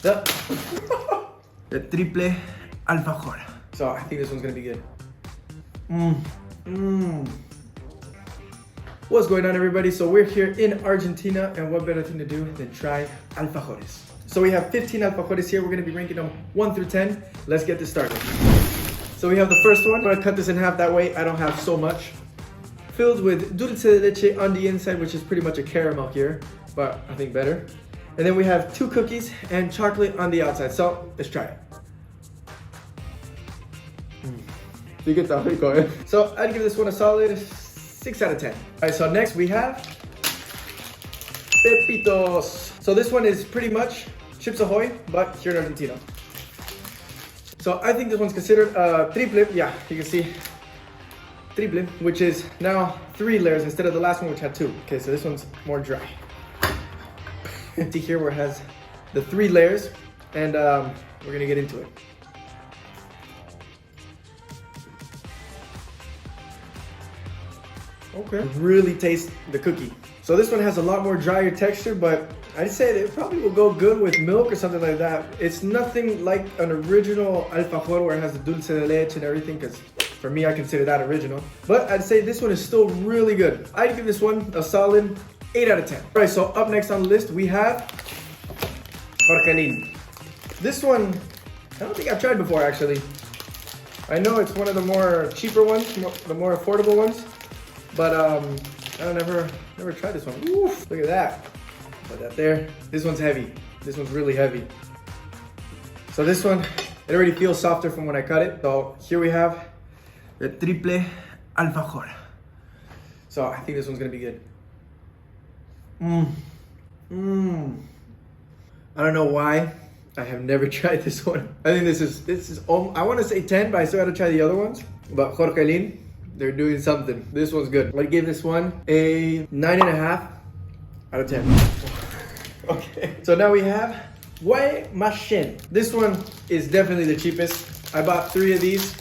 the the triple alfajor. So I think this one's gonna be good. What's going on, everybody? So we're here in Argentina, and what better thing to do than try alfajores. So we have 15 alfajores here. We're gonna be ranking them 1 through 10. Let's get this started. So we have the first one. I'm gonna cut this in half, that way I don't have so much. Filled with dulce de leche on the inside, which is pretty much a caramel here, but I think better. And then we have 2 cookies and chocolate on the outside. So let's try it. So I'd give this one a solid 6 out of 10. All right, so next we have Pepitos. So this one is pretty much Chips Ahoy, but here in Argentina. So I think this one's considered a triple. Yeah, you can see triple, which is now 3 layers instead of the last one, which had 2. Okay, so this one's more dry. See here where it has the 3 layers, and we're gonna get into it. Okay. Really taste the cookie. So this one has a lot more drier texture, but I'd say it probably will go good with milk or something like that. It's nothing like an original alfajor where it has the dulce de leche and everything, because for me, I consider that original. But I'd say this one is still really good. I'd give this one a solid 8 out of 10. All right, so up next on the list, we have jorjitos. This one, I don't think I've tried before, actually. I know it's one of the more cheaper ones, the more affordable ones. But I never tried this one. Oof, look at that. Put that there. This one's heavy. This one's really heavy. So this one, it already feels softer from when I cut it. So here we have the triple alfajor. So I think this one's gonna be good. I don't know why I have never tried this one. I think this is I want to say 10, but I still gotta try the other ones. But jorjitos, they're doing something. This one's good. I'd give this one a 9.5 out of 10. Okay. So now we have Guaymallén. This one is definitely the cheapest. I bought 3 of these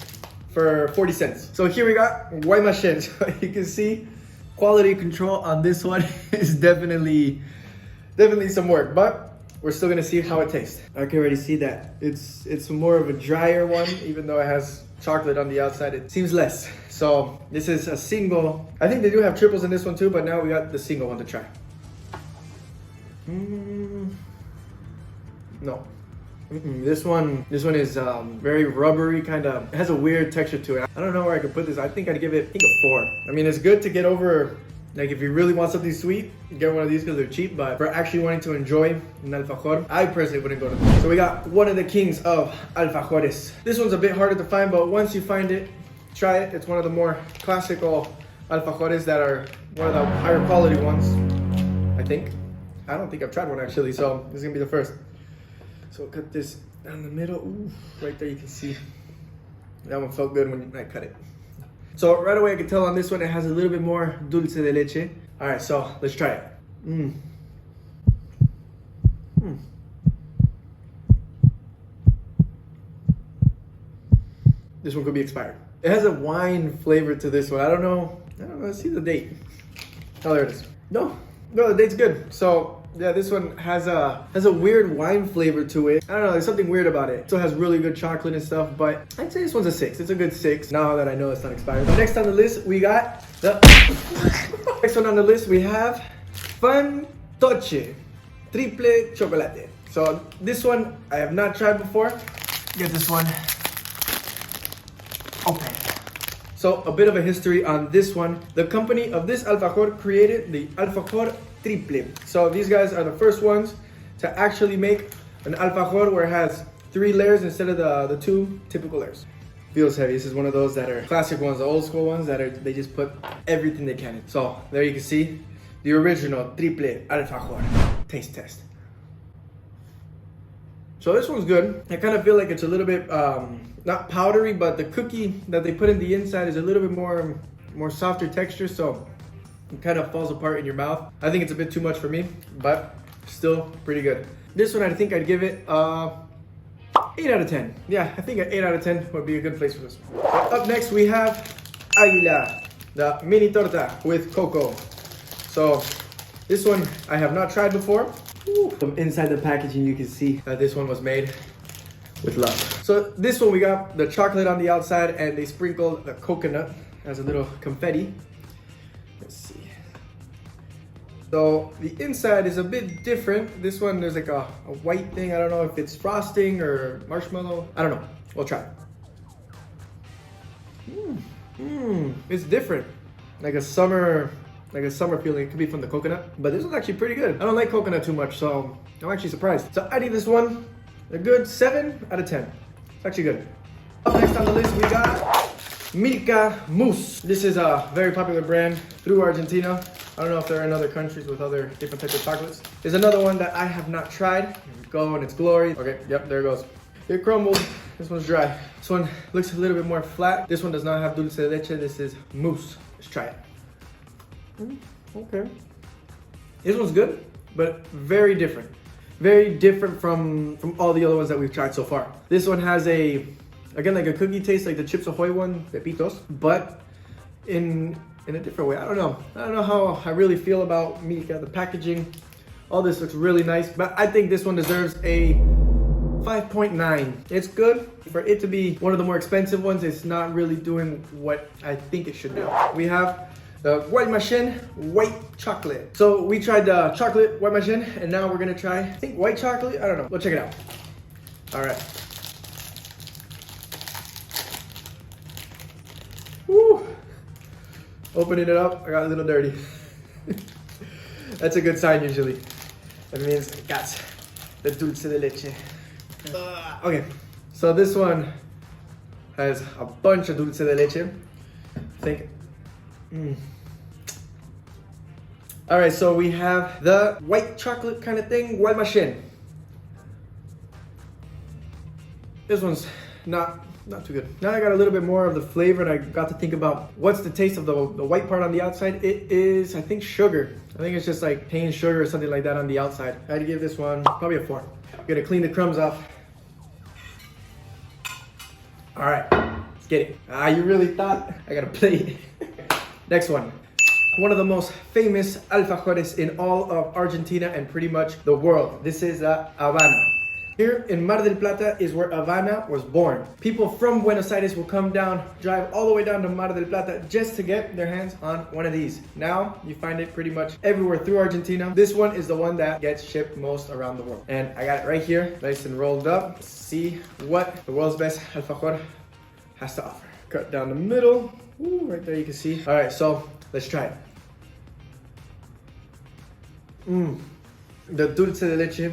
for 40 cents. So here we got Guaymallén. So you can see quality control on this one is definitely some work, but we're still gonna see how it tastes. I can already see that. It's more of a drier one, even though it has chocolate on the outside. It seems less. So this is a single. I think they do have triples in this one too, but now we got the single one to try. No. This one is very rubbery, kind of. It has a weird texture to it. I don't know where I could put this. I think I'd give it a 4. I mean, it's good to get over. Like, if you really want something sweet, get one of these because they're cheap. But for actually wanting to enjoy an alfajor, I personally wouldn't go to this. So we got one of the kings of alfajores. This one's a bit harder to find, but once you find it, try it. It's one of the more classical alfajores that are one of the higher quality ones, I think. I don't think I've tried one actually, so this is gonna be the first. So cut this down the middle. Ooh, right there you can see. That one felt good when I cut it. So right away I can tell on this one it has a little bit more dulce de leche. All right, so let's try it. This one could be expired. It has a wine flavor to this one. I don't know. Let's see the date. Oh, there it is. No, the date's good. So yeah, this one has a weird wine flavor to it. I don't know, there's something weird about it. It still has really good chocolate and stuff, but I'd say this one's a 6. It's a good 6, now that I know it's not expired. Next on the list, we got the next one on the list, we have Funtoge triple chocolate. So this one I have not tried before. Get this one open. So a bit of a history on this one. The company of this alfajor created the alfajor triple. So these guys are the first ones to actually make an alfajor where it has 3 layers instead of the 2 typical layers. Feels heavy. This is one of those that are classic ones, the old school ones that they just put everything they can in. So there you can see the original triple alfajor. Taste test. So this one's good. I kind of feel like it's a little bit not powdery, but the cookie that they put in the inside is a little bit more softer texture, so it kind of falls apart in your mouth. I think it's a bit too much for me, but still pretty good. This one, I think I'd give it 8 out of 10. Yeah, I think an 8 out of 10 would be a good place for this one. Up next, we have Águila, the mini torta with cocoa. So this one I have not tried before. From inside the packaging, you can see that this one was made with love. So this one, we got the chocolate on the outside and they sprinkled the coconut as a little confetti. Let's see. So the inside is a bit different. This one, there's like a white thing. I don't know if it's frosting or marshmallow. I don't know. We'll try. It's different. Like a summer feeling. It could be from the coconut, but this one's actually pretty good. I don't like coconut too much, so I'm actually surprised. So I give this one a good 7 out of 10. It's actually good. Up next on the list, we got Milka Moose. This is a very popular brand through Argentina. I don't know if they're in other countries with other different types of chocolates. There's another one that I have not tried. Here we go, in its glory. Okay, yep, there it goes. It crumbled. This one's dry. This one looks a little bit more flat. This one does not have dulce de leche. This is mousse. Let's try it. Okay. This one's good, but very different. Very different from all the other ones that we've tried so far. This one has again, like a cookie taste, like the Chips Ahoy one, Pepitos, but in a different way. I don't know how I really feel about Milka. The packaging, all this looks really nice, but I think this one deserves a 5.9. It's good. For it to be one of the more expensive ones, it's not really doing what I think it should do. We have the white machine, white chocolate. So we tried the chocolate white machine, and now we're gonna try, I think, white chocolate. I don't know. Let's check it out. All right. Woo. Opening it up, I got a little dirty. That's a good sign usually. That means I got the dulce de leche. Okay, so this one has a bunch of dulce de leche. I think. All right, so we have the white chocolate kind of thing, white machine. This one's not too good. Now I got a little bit more of the flavor, and I got to think about what's the taste of the white part on the outside. It is, I think, sugar. I think it's just like cane sugar or something like that on the outside. I'd give this one probably a 4. I'm gonna clean the crumbs off. All right, let's get it. You really thought I got a plate? Next one. One of the most famous alfajores in all of Argentina and pretty much the world. This is Havana. Here in Mar del Plata is where Havana was born. People from Buenos Aires will come down, drive all the way down to Mar del Plata just to get their hands on one of these. Now, you find it pretty much everywhere through Argentina. This one is the one that gets shipped most around the world. And I got it right here, nice and rolled up. Let's see what the world's best alfajor has to offer. Cut down the middle. Ooh, right there you can see. All right, so let's try it. The dulce de leche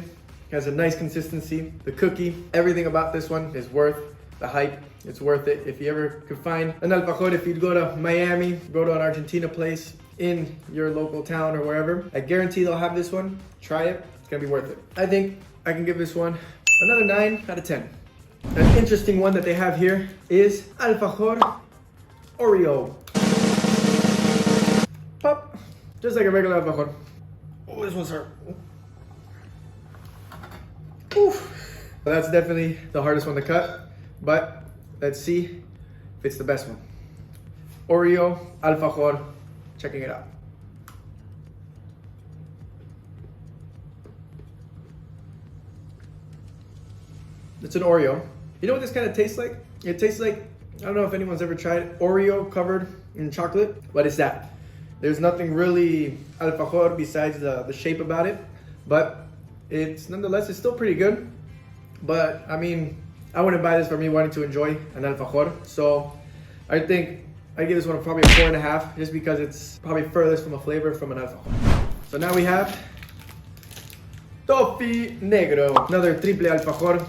has a nice consistency. The cookie, everything about this one is worth the hype. It's worth it. If you ever could find an alfajor, if you'd go to Miami, go to an Argentina place in your local town or wherever, I guarantee they'll have this one. Try it. It's gonna be worth it. I think I can give this one another 9 out of 10. An interesting one that they have here is alfajor Oreo Pop. Just like a regular alfajor. Oh, this one's hard. Oof. That's definitely the hardest one to cut, but let's see if it's the best one. Oreo alfajor, checking it out. It's an Oreo. You know what this kind of tastes like? It tastes like, I don't know if anyone's ever tried Oreo covered in chocolate, but it's that. There's nothing really alfajor besides the shape about it, but it's nonetheless, it's still pretty good. But I mean, I wouldn't buy this for me wanting to enjoy an alfajor. So I think I give this one probably a 4.5, just because it's probably furthest from a flavor from an alfajor. So now we have Toffee Negro, another triple alfajor.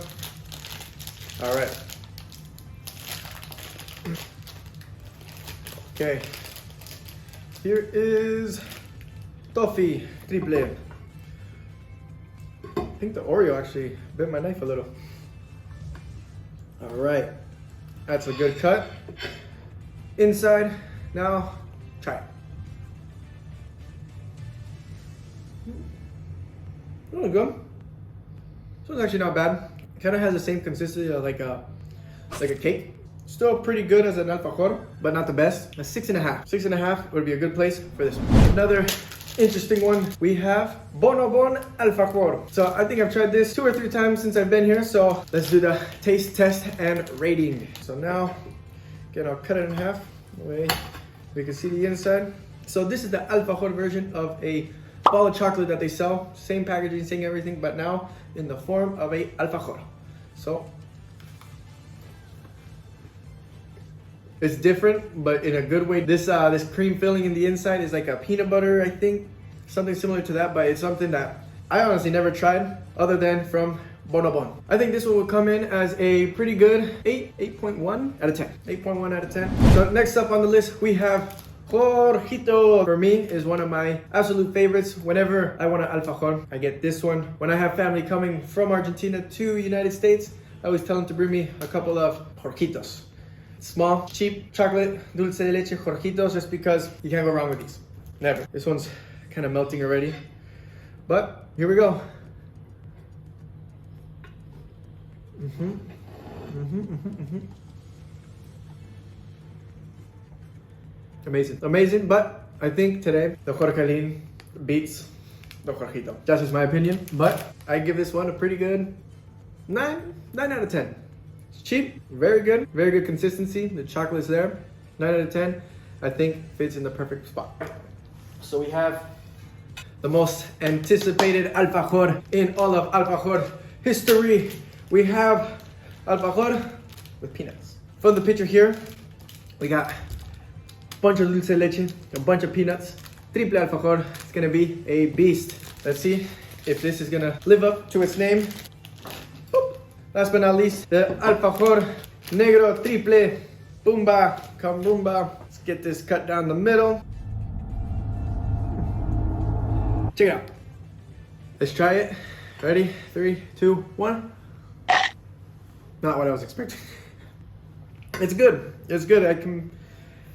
All right. Okay. Here is Toffee Triple. I think the Oreo actually bit my knife a little. All right, that's a good cut. Inside, now try it. Really good. This one's actually not bad. It kind of has the same consistency of like a cake. Still pretty good as an alfajor, but not the best. A 6.5. 6.5 would be a good place for this one. Another interesting one. We have bonobon alfajor. So I think I've tried this 2 or 3 times since I've been here. So let's do the taste test and rating. So now, again, I'll cut it in half. That way we can see the inside. So this is the alfajor version of a ball of chocolate that they sell. Same packaging, same everything, but now in the form of a alfajor. So it's different, but in a good way. This cream filling in the inside is like a peanut butter, I think. Something similar to that, but it's something that I honestly never tried other than from bonobon. I think this one will come in as a pretty good 8.1 out of 10. 8.1 out of 10. So next up on the list, we have jorjito. For me, is one of my absolute favorites. Whenever I want an alfajor, I get this one. When I have family coming from Argentina to United States, I always tell them to bring me a couple of jorjitos. Small, cheap chocolate, dulce de leche, jorjitos, just because you can't go wrong with these. Never. This one's kind of melting already. But here we go. Amazing, amazing, but I think today the jorjalin beats the jorjito. That's just my opinion, but I give this one a pretty good 9 out of 10. It's cheap, very good consistency. The chocolate's there, 9 out of 10. I think fits in the perfect spot. So we have the most anticipated alfajor in all of alfajor history. We have alfajor with peanuts. From the picture here, we got bunch of dulce de leche, a bunch of peanuts, triple alfajor. It's gonna be a beast. Let's see if this is gonna live up to its name. Boop. Last but not least, the alfajor negro triple. Boomba, kaboomba. Let's get this cut down the middle. Check it out. Let's try it. Ready? 3, 2, 1. Not what I was expecting. It's good. It's good.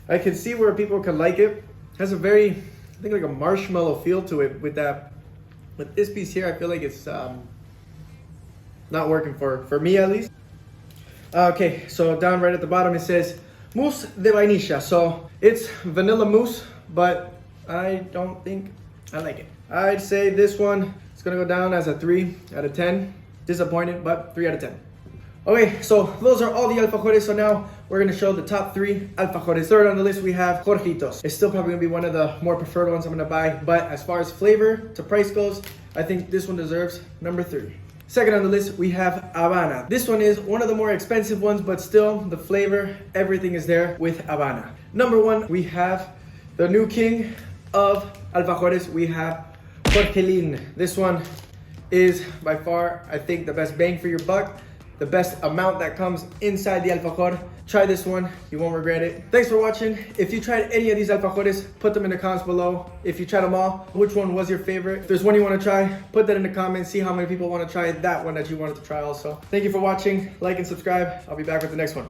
I can see where people can like it. It has a very, I think, like a marshmallow feel to it with that. With this piece here, I feel like it's not working for me at least. Okay, so down right at the bottom it says mousse de vainilla. So it's vanilla mousse, but I don't think I like it. I'd say this one is gonna go down as a 3 out of 10. Disappointed, but 3 out of 10. Okay, so those are all the alfajores. So now we're gonna show the top 3 alfajores. Third on the list, we have jorjitos. It's still probably gonna be one of the more preferred ones I'm gonna buy, but as far as flavor to price goes, I think this one deserves number 3. Second on the list, we have Havana. This one is one of the more expensive ones, but still the flavor, everything is there with Havana. Number 1, we have the new king of alfajores. We have jorjalin. This one is by far, I think, the best bang for your buck. The best amount that comes inside the alfajor. Try this one, you won't regret it. Thanks for watching. If you tried any of these alfajores, put them in the comments below. If you tried them all, which one was your favorite? If there's one you want to try, put that in the comments. See how many people want to try that one that you wanted to try also. Thank you for watching. Like and subscribe. I'll be back with the next one.